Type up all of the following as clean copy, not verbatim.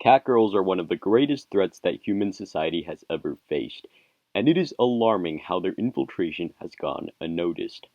Catgirls are one of the greatest threats that human society has ever faced, and it is alarming how their infiltration has gone unnoticed.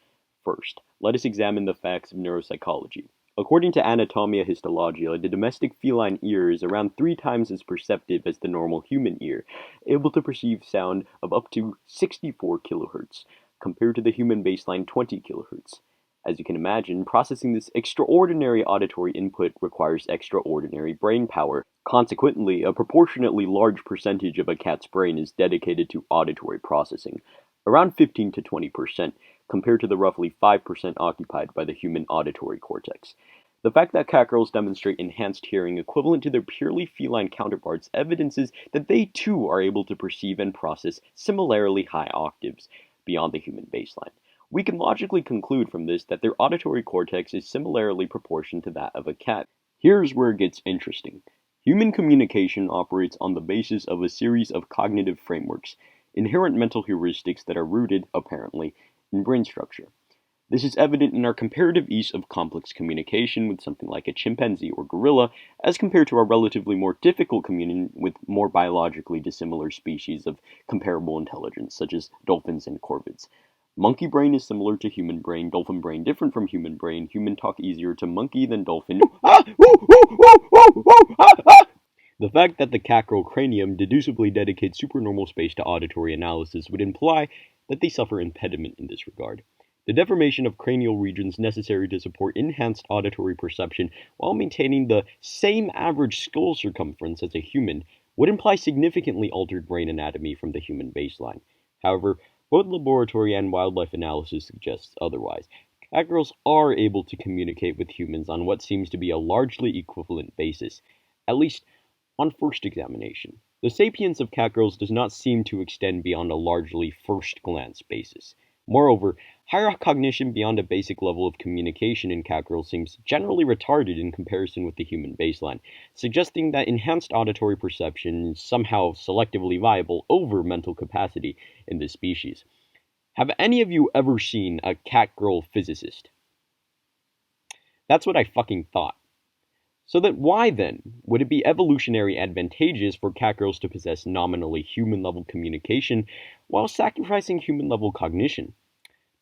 First, let us examine the facts of neuropsychology. According to Anatomia Histologia, the domestic feline ear is around 3 times as perceptive as the normal human ear, able to perceive sound of up to 64 kilohertz, compared to the human baseline 20 kilohertz. As you can imagine, processing this extraordinary auditory input requires extraordinary brain power. Consequently, a proportionately large percentage of a cat's brain is dedicated to auditory processing, around 15 to 20%, compared to the roughly 5% occupied by the human auditory cortex. The fact that catgirls demonstrate enhanced hearing equivalent to their purely feline counterparts evidences that they too are able to perceive and process similarly high octaves beyond the human baseline. We can logically conclude from this that their auditory cortex is similarly proportioned to that of a cat. Here's where it gets interesting. Human communication operates on the basis of a series of cognitive frameworks, inherent mental heuristics that are rooted, apparently, in brain structure. This is evident in our comparative ease of complex communication with something like a chimpanzee or gorilla, as compared to our relatively more difficult communion with more biologically dissimilar species of comparable intelligence, such as dolphins and corvids. Monkey brain is similar to human brain, dolphin brain different from human brain, human talk easier to monkey than dolphin. The fact that the catgirl cranium deducibly dedicates supernormal space to auditory analysis would imply that they suffer impediment in this regard. The deformation of cranial regions necessary to support enhanced auditory perception while maintaining the same average skull circumference as a human would imply significantly altered brain anatomy from the human baseline. However, both laboratory and wildlife analysis suggests otherwise. Catgirls are able to communicate with humans on what seems to be a largely equivalent basis, at least on first examination. The sapience of catgirls does not seem to extend beyond a largely first-glance basis. Moreover, higher cognition beyond a basic level of communication in catgirls seems generally retarded in comparison with the human baseline, suggesting that enhanced auditory perception is somehow selectively viable over mental capacity in this species. Have any of you ever seen a catgirl physicist? That's what I fucking thought. So that why then would it be evolutionary advantageous for catgirls to possess nominally human-level communication while sacrificing human-level cognition?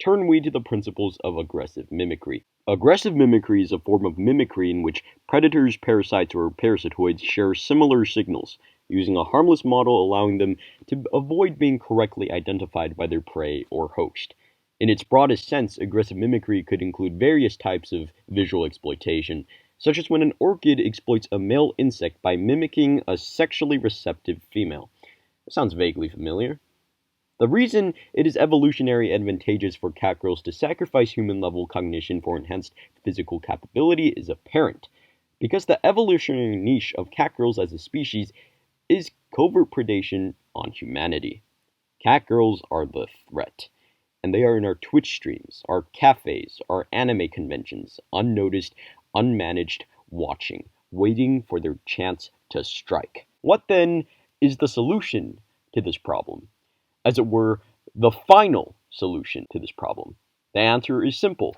Turn we to the principles of aggressive mimicry. Aggressive mimicry is a form of mimicry in which predators, parasites, or parasitoids share similar signals, using a harmless model allowing them to avoid being correctly identified by their prey or host. In its broadest sense, aggressive mimicry could include various types of visual exploitation, such as when an orchid exploits a male insect by mimicking a sexually receptive female. That sounds vaguely familiar. The reason it is evolutionary advantageous for catgirls to sacrifice human-level cognition for enhanced physical capability is apparent, because the evolutionary niche of catgirls as a species is covert predation on humanity. Catgirls are the threat, and they are in our Twitch streams, our cafes, our anime conventions, unnoticed, unmanaged, watching, waiting for their chance to strike. What then is the solution to this problem? As it were, the final solution to this problem. The answer is simple.